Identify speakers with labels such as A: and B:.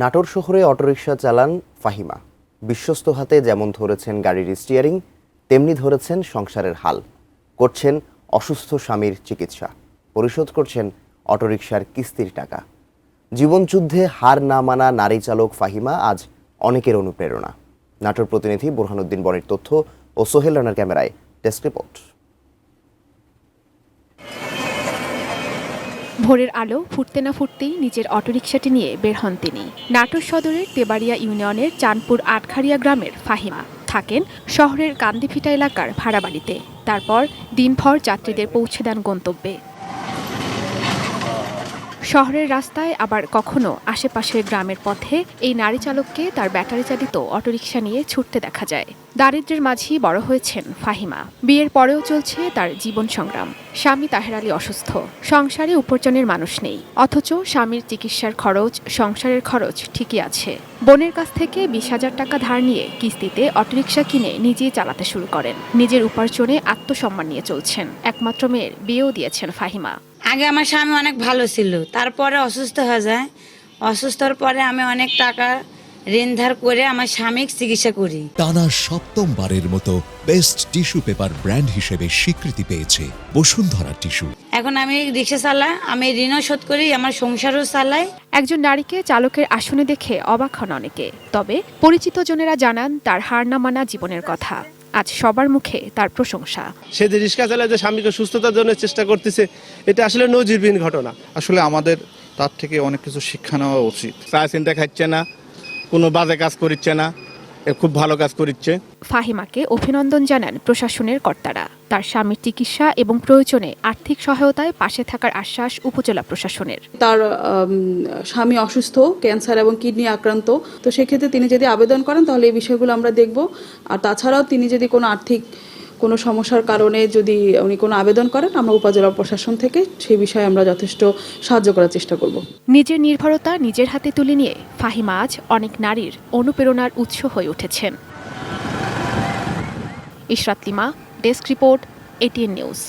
A: নাটোর শহরে অটোরিকশা চালান ফাহিমা। বিশ্বস্ত হাতে যেমন ধরেছেন গাড়ির স্টিয়ারিং, তেমনি ধরেছেন সংসারের হাল। করছেন অসুস্থ স্বামীর চিকিৎসা, পরিশোধ করছেন অটোরিকশার কিস্তির টাকা। জীবনযুদ্ধে হার না মানা নারী চালক ফাহিমা আজ অনেকের অনুপ্রেরণা। নাটোর প্রতিনিধি বুরহানুদ্দিন বনির তথ্য ও সোহেল রানার ক্যামেরায় ডেস্ক রিপোর্ট।
B: ভোরের আলো ফুটতে না ফুটতেই নিজের অটোরিকশাটি নিয়ে বের হন তিনি। নাটোর সদরের তেবাড়িয়া ইউনিয়নের চাঁদপুর আটখারিয়া গ্রামের ফাহিমা থাকেন শহরের কান্দিফিটা এলাকার ভাড়া বাড়িতে। তারপর দিনভর যাত্রীদের পৌঁছে দেন গন্তব্যে। শহরের রাস্তায় আবার কখনো আশেপাশের গ্রামের পথে এই নারী চালককে তার ব্যাটারি চালিত অটোরিকশা নিয়ে ছুটতে দেখা যায়। দারিদ্র্যের মাঝেই বড় হয়েছেন ফাহিমা। বিয়ের পরেও চলছে তার জীবন সংগ্রাম। স্বামী তাহের আলী অসুস্থ, সংসারে উপার্জনের মানুষ নেই, অথচ স্বামীর চিকিৎসার খরচ, সংসারের খরচ ঠিকই আছে। বোনের কাছ থেকে 20,000 টাকা ধার নিয়ে কিস্তিতে অটোরিকশা কিনে নিজেই চালাতে শুরু করেন। নিজের উপার্জনে আত্মসম্মান নিয়ে চলছেন। একমাত্র মেয়ের বিয়েও দিয়েছেন ফাহিমা।
C: আগে আমার স্বামী অনেক ভালো ছিল, তারপরে অসুস্থ হয়ে যায়। অসুস্থর পরে আমি অনেক টাকা ঋণ ধার করে আমার স্বামীর চিকিৎসা করি।
D: টানা সপ্তমবারের মতো বেস্ট টিস্যু পেপার ব্র্যান্ড হিসেবে স্বীকৃতি পেয়েছে বসুন্ধরা টিস্যু।
C: এখন আমি রিক্সা চালাই, আমি ঋণও শোধ করি, আমার সংসারও চালাই।
B: একজন নারীকে চালকের আসনে দেখে অবাক হন অনেকে, তবে পরিচিত জনেরা জানান তার হার না মানা জীবনের কথা। আজ সবার মুখে তার প্রশংসা।
E: সে যে রিক্সা চালায় যে স্বামীকে সুস্থতার জন্য চেষ্টা করতেছে, এটা আসলে নজিরবিহীন ঘটনা।
F: আসলে আমাদের তার থেকে অনেক কিছু শিক্ষা নেওয়া উচিত।
E: চা চিন্তা খাচ্ছে না, কোনো বাজে কাজ করছে না, খুব ভালো কাজ করছে।
B: ফাহিমাকে অভিনন্দন জানান প্রশাসনের কর্তারা। তার স্বামীর চিকিৎসা এবং প্রয়োজনে আর্থিক সহায়তায় পাশে থাকার আশ্বাস উপজেলা প্রশাসনের।
G: তার স্বামী অসুস্থ, ক্যান্সার এবং কিডনি আক্রান্ত, তো সেক্ষেত্রে তিনি যদি আবেদন করেন তাহলে এই বিষয়গুলো আমরা দেখব। আর তাছাড়াও তিনি যদি কোনো আর্থিক কোনো সমস্যার কারণে যদি উনি কোনো আবেদন করেন, আমরা উপজেলা প্রশাসন থেকে সেই বিষয়ে আমরা যথেষ্ট সাহায্য করার চেষ্টা করব।
B: নিজের নির্ভরতা নিজের হাতে তুলে নিয়ে ফাহিমা আজ অনেক নারীর অনুপ্রেরণার উৎস হয়ে উঠেছেন। Ishrat lima, desk report, ATN news.